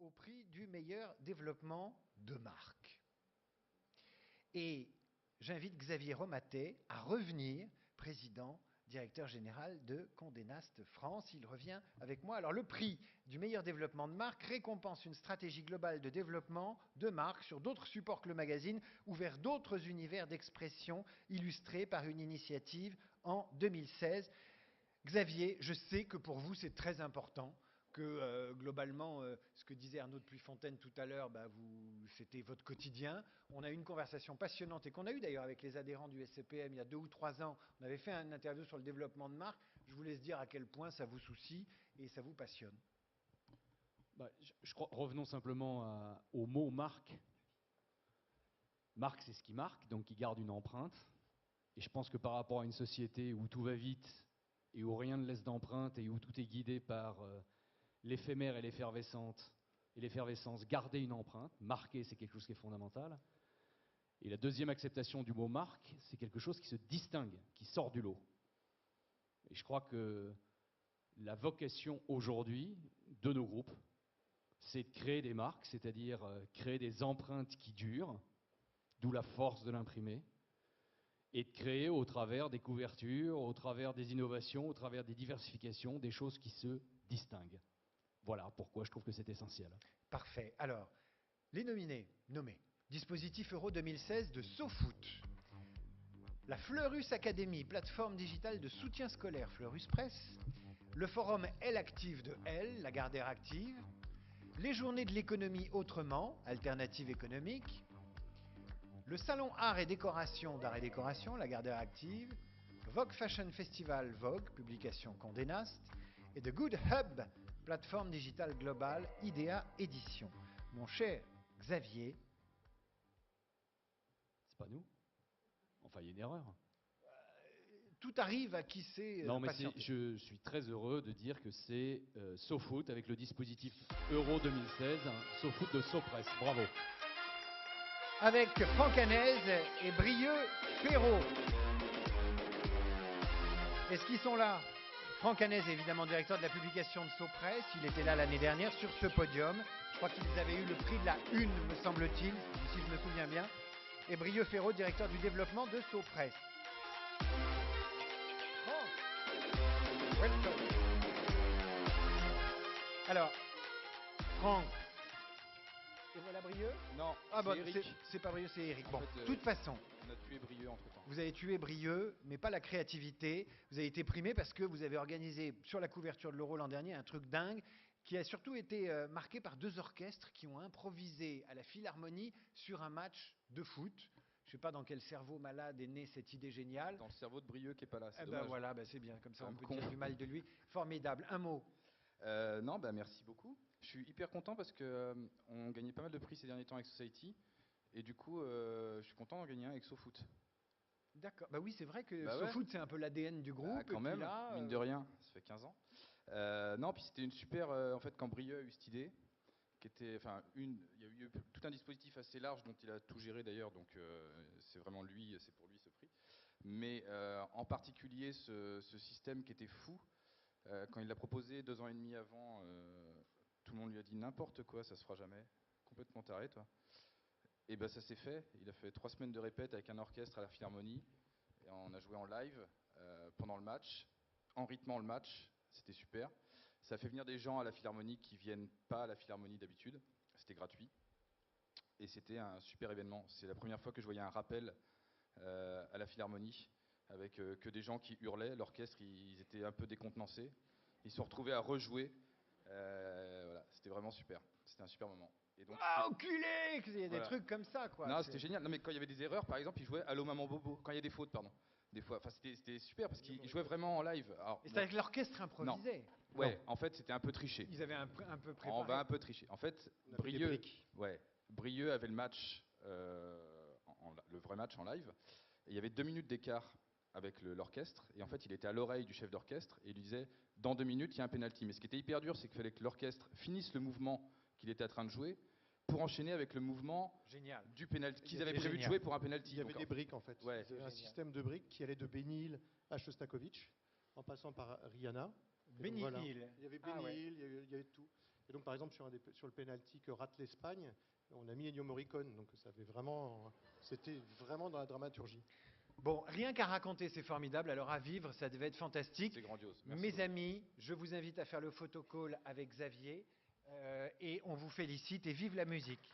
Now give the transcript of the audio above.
au prix du meilleur développement de marque. Et j'invite Xavier Romatet à revenir, président, directeur général de Condé Nast France. Il revient avec moi. Alors, le prix du meilleur développement de marque récompense une stratégie globale de développement de marque sur d'autres supports que le magazine ou vers d'autres univers d'expression illustrés par une initiative en 2016. Xavier, je sais que pour vous, c'est très important, que globalement, ce que disait Arnaud de Puyfontaine tout à l'heure, c'était votre quotidien. On a eu une conversation passionnante et qu'on a eue d'ailleurs avec les adhérents du SCPM il y a 2 ou 3 ans. On avait fait une interview sur le développement de marque. Je vous laisse dire à quel point ça vous soucie et ça vous passionne. Je crois, revenons simplement au mot marque. Marque, c'est ce qui marque, donc qui garde une empreinte. Et je pense que par rapport à une société où tout va vite et où rien ne laisse d'empreinte et où tout est guidé par l'éphémère et l'effervescence, garder une empreinte, marquer, c'est quelque chose qui est fondamental. Et la deuxième acceptation du mot marque, c'est quelque chose qui se distingue, qui sort du lot. Et je crois que la vocation aujourd'hui de nos groupes, c'est de créer des marques, c'est-à-dire créer des empreintes qui durent, d'où la force de l'imprimé, et de créer au travers des couvertures, au travers des innovations, au travers des diversifications, des choses qui se distinguent. Voilà pourquoi je trouve que c'est essentiel. Parfait. Alors, les nommés. Dispositif Euro 2016 de SoFoot. La Fleurus Academy, plateforme digitale de soutien scolaire Fleurus Press. Le forum Elle Active de Elle, la Gardère Active. Les journées de l'économie autrement, Alternative économique. Le salon Art et Décoration d'Art et Décoration, la Gardère Active. Vogue Fashion Festival Vogue, publication Condé Nast. Et The Good Hub, plateforme digitale globale, IDEA Édition. Mon cher Xavier. C'est pas nous. Enfin, il y a une erreur. Tout arrive à qui sait non, mais patienter. Je suis très heureux de dire que c'est SoFoot avec le dispositif Euro 2016, SoFoot de SoPress. Bravo. Avec Franck Hanez et Brieux Perrault. Est-ce qu'ils sont là? Franck Hanez est évidemment directeur de la publication de SoPress. Il était là l'année dernière sur ce podium. Je crois qu'ils avaient eu le prix de la une, me semble-t-il, si je me souviens bien. Et Brieux Perrault, directeur du développement de SoPress. Welcome. Alors, Franck. Et voilà Brieux? Non, c'est pas Brieux, c'est Eric. Bon, En fait, de toute façon, on a tué Brieux entre-temps. vous avez tué Brieux, mais pas la créativité. Vous avez été primé parce que vous avez organisé sur la couverture de l'Euro l'an dernier un truc dingue qui a surtout été marqué par 2 orchestres qui ont improvisé à la Philharmonie sur un match de foot. Je ne sais pas dans quel cerveau malade est née cette idée géniale. Dans le cerveau de Brieux qui est pas là, c'est Eh dommage. voilà, c'est bien, comme ça on Comme peut con. dire du mal de lui. Formidable. Un mot. Non, merci beaucoup. Je suis hyper content parce que on gagnait pas mal de prix ces derniers temps avec Society. Et du coup, je suis content d'en gagner un avec SoFoot. D'accord. Bah oui, c'est vrai que Bah ouais. SoFoot, c'est un peu l'ADN du groupe. Quand et même, puis là, mine de rien, ça fait 15 ans. Non, puis c'était une super... en fait, quand Brieux a eu cette idée, qui était... Enfin, il y a eu tout un dispositif assez large dont il a tout géré d'ailleurs, donc c'est vraiment lui, c'est pour lui ce prix. Mais en particulier, ce système qui était fou, quand il l'a proposé 2 ans et demi avant, tout le monde lui a dit n'importe quoi, ça se fera jamais. Complètement taré, toi. Et ben ça s'est fait. Il a fait 3 semaines de répète avec un orchestre à la Philharmonie. Et on a joué en live pendant le match, en rythmant le match. C'était super. Ça a fait venir des gens à la Philharmonie qui viennent pas à la Philharmonie d'habitude. C'était gratuit. Et c'était un super événement. C'est la première fois que je voyais un rappel à la Philharmonie avec que des gens qui hurlaient. L'orchestre, ils étaient un peu décontenancés. Ils se sont retrouvés à rejouer. Voilà, c'était vraiment super. C'était un super moment. Et donc, enculé! Il y a des trucs comme ça, quoi. non, c'était génial. Non, mais quand il y avait des erreurs, par exemple, ils jouaient Allô Maman Bobo. Quand il y a des fautes, pardon. Des fois, enfin, c'était super parce qu'ils jouaient vraiment en live. Alors, Et c'est avec l'orchestre improvisé. non. Ouais, en fait, c'était un peu triché. Ils avaient un peu préparé. On va un peu tricher. En fait, Brieux avait le match, le vrai match en live. Et il y avait 2 minutes d'écart avec l'orchestre. Et en fait, il était à l'oreille du chef d'orchestre et il lui disait dans 2 minutes, il y a un penalty. Mais ce qui était hyper dur, c'est qu'il fallait que l'orchestre finisse le mouvement qu'il était en train de jouer pour enchaîner avec le mouvement du penalty qu'ils avaient prévu de jouer pour un penalty. Il y avait des briques en fait. Ouais. Il y avait un système de briques qui allait de Benil à Shostakovich en passant par Rihanna. Benil. Voilà. Il y avait Benil, il y avait tout. Et donc, par exemple, sur le penalty que rate l'Espagne, on a mis Ennio Morricone. Donc, c'était vraiment dans la dramaturgie. Bon, rien qu'à raconter, c'est formidable. Alors à vivre, ça devait être fantastique. C'est grandiose. Merci Mes beaucoup. amis, je vous invite à faire le photocall avec Xavier et on vous félicite et vive la musique.